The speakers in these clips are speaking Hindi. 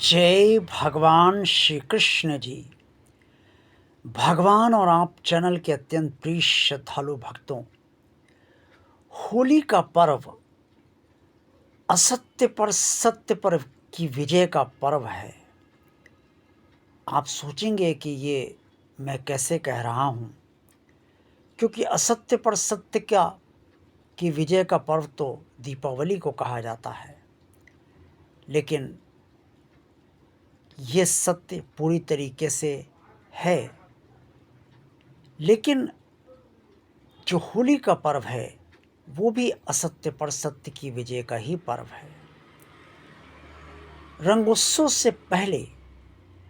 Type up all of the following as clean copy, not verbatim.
जय भगवान श्री कृष्ण जी। भगवान और आप चैनल के अत्यंत प्रिय श्रद्धालु भक्तों, होली का पर्व असत्य पर सत्य पर की विजय का पर्व है। आप सोचेंगे कि ये मैं कैसे कह रहा हूँ, क्योंकि असत्य पर सत्य की विजय का पर्व तो दीपावली को कहा जाता है, लेकिन ये सत्य पूरी तरीके से है। लेकिन जो होली का पर्व है वो भी असत्य पर सत्य की विजय का ही पर्व है। रंगोत्सव से पहले,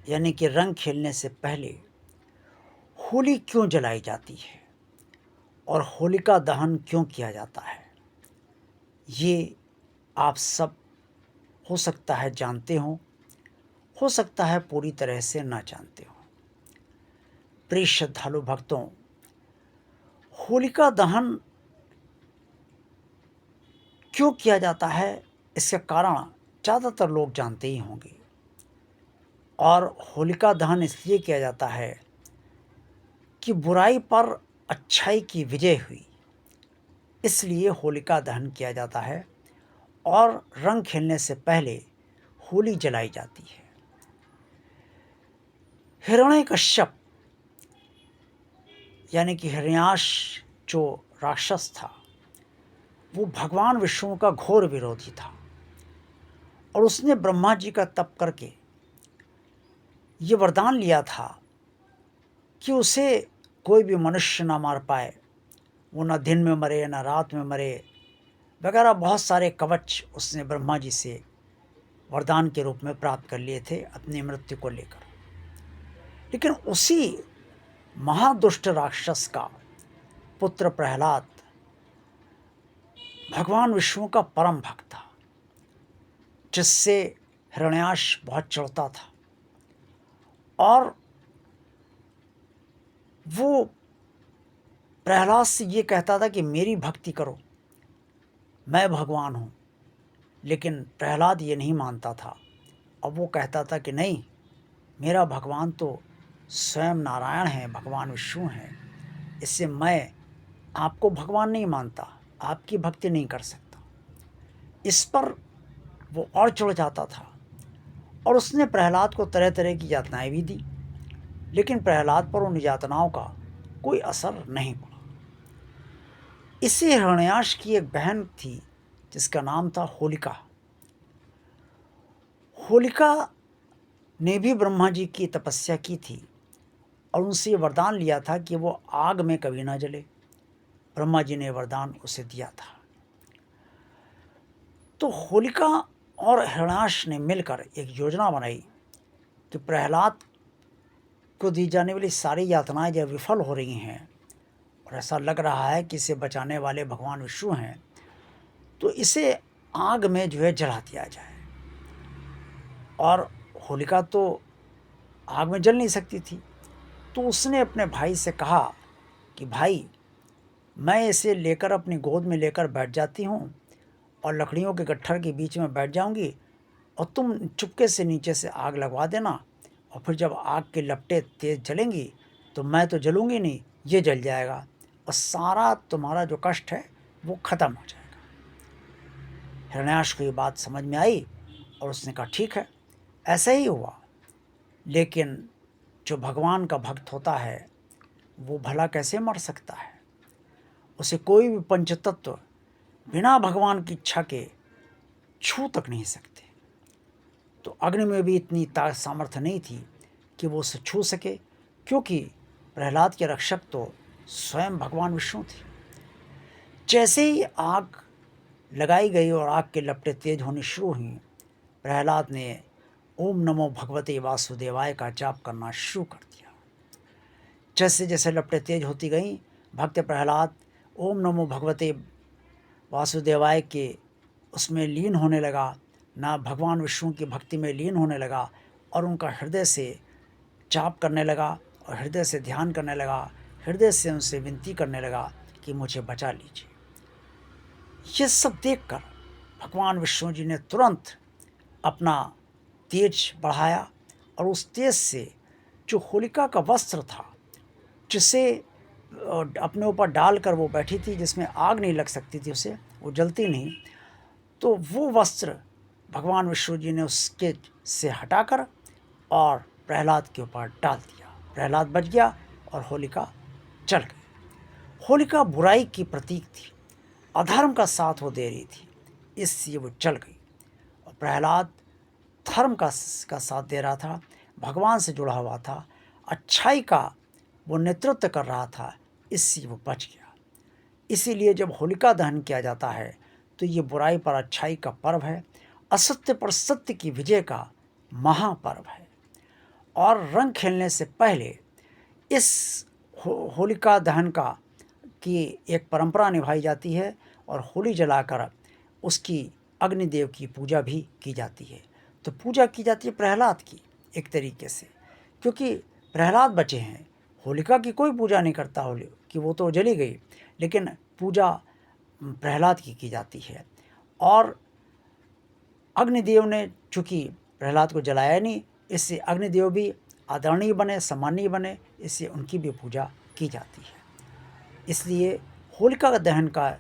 यानी कि रंग खेलने से पहले होली क्यों जलाई जाती है और होलिका दहन क्यों किया जाता है, ये आप सब हो सकता है जानते हो सकता है पूरी तरह से ना जानते हो। प्रिय श्रद्धालु भक्तों, होलिका दहन क्यों किया जाता है, इसका कारण ज़्यादातर लोग जानते ही होंगे। और होलिका दहन इसलिए किया जाता है कि बुराई पर अच्छाई की विजय हुई, इसलिए होलिका दहन किया जाता है और रंग खेलने से पहले होली जलाई जाती है। हिरण्यकश्यप यानी कि हिरण्याक्ष जो राक्षस था, वो भगवान विष्णु का घोर विरोधी था और उसने ब्रह्मा जी का तप करके ये वरदान लिया था कि उसे कोई भी मनुष्य ना मार पाए, वो ना दिन में मरे ना रात में मरे वगैरह। बहुत सारे कवच उसने ब्रह्मा जी से वरदान के रूप में प्राप्त कर लिए थे अपनी मृत्यु को लेकर। लेकिन उसी महादुष्ट राक्षस का पुत्र प्रहलाद भगवान विष्णु का परम भक्त था, जिससे हिरण्याक्ष बहुत चिढ़ता था और वो प्रहलाद से ये कहता था कि मेरी भक्ति करो, मैं भगवान हूँ। लेकिन प्रहलाद ये नहीं मानता था। अब वो कहता था कि नहीं, मेरा भगवान तो स्वयं नारायण है, भगवान विष्णु है, इससे मैं आपको भगवान नहीं मानता, आपकी भक्ति नहीं कर सकता। इस पर वो और चिढ़ जाता था और उसने प्रहलाद को तरह तरह की यातनाएं भी दी, लेकिन प्रहलाद पर उन यातनाओं का कोई असर नहीं पड़ा। इसी हिरण्याक्ष की एक बहन थी जिसका नाम था होलिका। होलिका ने भी ब्रह्मा जी की तपस्या की थी और उनसे वरदान लिया था कि वो आग में कभी ना जले। ब्रह्मा जी ने वरदान उसे दिया था। तो होलिका और हिरण्याक्ष ने मिलकर एक योजना बनाई कि प्रहलाद को दी जाने वाली सारी यातनाएं जब विफल हो रही हैं और ऐसा लग रहा है कि इसे बचाने वाले भगवान विष्णु हैं, तो इसे आग में जो है जला दिया जाए। और होलिका तो आग में जल नहीं सकती थी, तो उसने अपने भाई से कहा कि भाई, मैं इसे लेकर अपनी गोद में लेकर बैठ जाती हूँ और लकड़ियों के गट्ठर के बीच में बैठ जाऊंगी और तुम चुपके से नीचे से आग लगवा देना, और फिर जब आग की लपटें तेज़ जलेंगी तो मैं तो जलूंगी नहीं, ये जल जाएगा और सारा तुम्हारा जो कष्ट है वो ख़त्म हो जाएगा। हिरण्याक्ष को ये बात समझ में आई और उसने कहा ठीक है, ऐसा ही हुआ। लेकिन जो भगवान का भक्त होता है वो भला कैसे मर सकता है? उसे कोई भी पंचतत्व बिना भगवान की इच्छा के छू तक नहीं सकते। तो अग्नि में भी इतनी सामर्थ्य नहीं थी कि वो उसे छू सके, क्योंकि प्रहलाद के रक्षक तो स्वयं भगवान विष्णु थे। जैसे ही आग लगाई गई और आग की लपटें तेज होनी शुरू हुई, प्रहलाद ने ओम नमो भगवते वासुदेवाय का जाप करना शुरू कर दिया। जैसे जैसे लपटें तेज होती गईं, भक्त प्रहलाद ओम नमो भगवते वासुदेवाय के उसमें लीन होने लगा, ना भगवान विष्णु की भक्ति में लीन होने लगा और उनका हृदय से जाप करने लगा और हृदय से ध्यान करने लगा, हृदय से उनसे विनती करने लगा कि मुझे बचा लीजिए। ये सब देखकर भगवान विष्णु जी ने तुरंत अपना तेज बढ़ाया और उस तेज से जो होलिका का वस्त्र था, जिसे अपने ऊपर डालकर वो बैठी थी, जिसमें आग नहीं लग सकती थी उसे, वो जलती नहीं, तो वो वस्त्र भगवान विष्णु जी ने उसके से हटाकर और प्रहलाद के ऊपर डाल दिया। प्रहलाद बच गया और होलिका जल गई। होलिका बुराई की प्रतीक थी, अधर्म का साथ वो दे रही थी, इसलिए वो जल गई। और प्रहलाद धर्म का साथ दे रहा था, भगवान से जुड़ा हुआ था, अच्छाई का वो नेतृत्व कर रहा था, इससे वो बच गया। इसीलिए जब होलिका दहन किया जाता है तो ये बुराई पर अच्छाई का पर्व है, असत्य पर सत्य की विजय का महापर्व है। और रंग खेलने से पहले इस होलिका दहन का की एक परंपरा निभाई जाती है और होली जलाकर उसकी अग्निदेव की पूजा भी की जाती है। तो पूजा की जाती है प्रहलाद की एक तरीके से, क्योंकि प्रहलाद बचे हैं, होलिका की कोई पूजा नहीं करता, होली कि वो तो जली गई, लेकिन पूजा प्रहलाद की जाती है। और अग्निदेव ने चूँकि प्रहलाद को जलाया नहीं, इससे अग्निदेव भी आदरणीय बने, सम्मानीय बने, इससे उनकी भी पूजा की जाती है। इसलिए होलिका दहन का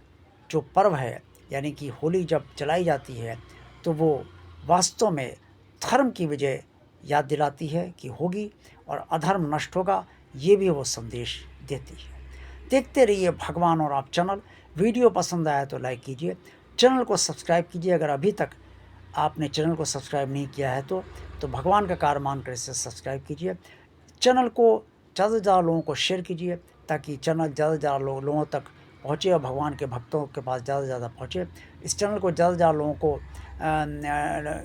जो पर्व है, यानी कि होली जब जलाई जाती है तो वो वास्तव में धर्म की विजय याद दिलाती है कि होगी और अधर्म नष्ट होगा, ये भी वो संदेश देती है। देखते रहिए भगवान और आप चैनल। वीडियो पसंद आया तो लाइक कीजिए, चैनल को सब्सक्राइब कीजिए अगर अभी तक आपने चैनल को सब्सक्राइब नहीं किया है तो भगवान का कार्य मानकर इसे सब्सक्राइब कीजिए। चैनल को ज़्यादा से ज़्यादा लोगों को शेयर कीजिए ताकि चैनल ज़्यादा से ज़्यादा लोगों तक पहुँचे और भगवान के भक्तों के पास ज़्यादा से ज़्यादा पहुँचे। इस चैनल को ज़्यादा से ज़्यादा लोगों को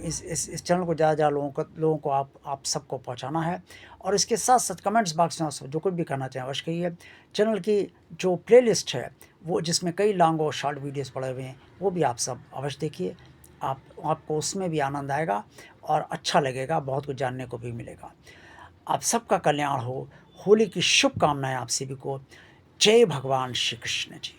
इस चैनल को ज़्यादा से ज़्यादा लोगों को आप सबको पहुँचाना है। और इसके साथ साथ कमेंट्स बॉक्स में आप सब जो कुछ भी कहना चाहें अवश्य कहिए। चैनल की जो प्लेलिस्ट है वो जिसमें कई लॉन्ग और शॉर्ट वीडियोस पड़े हुए हैं, वो भी आप सब अवश्य देखिए। आपको उसमें भी आनंद आएगा और अच्छा लगेगा, बहुत कुछ जानने को भी मिलेगा। आप सबका कल्याण हो, होली की शुभकामनाएं आप सभी को। जय भगवान श्री कृष्ण जी।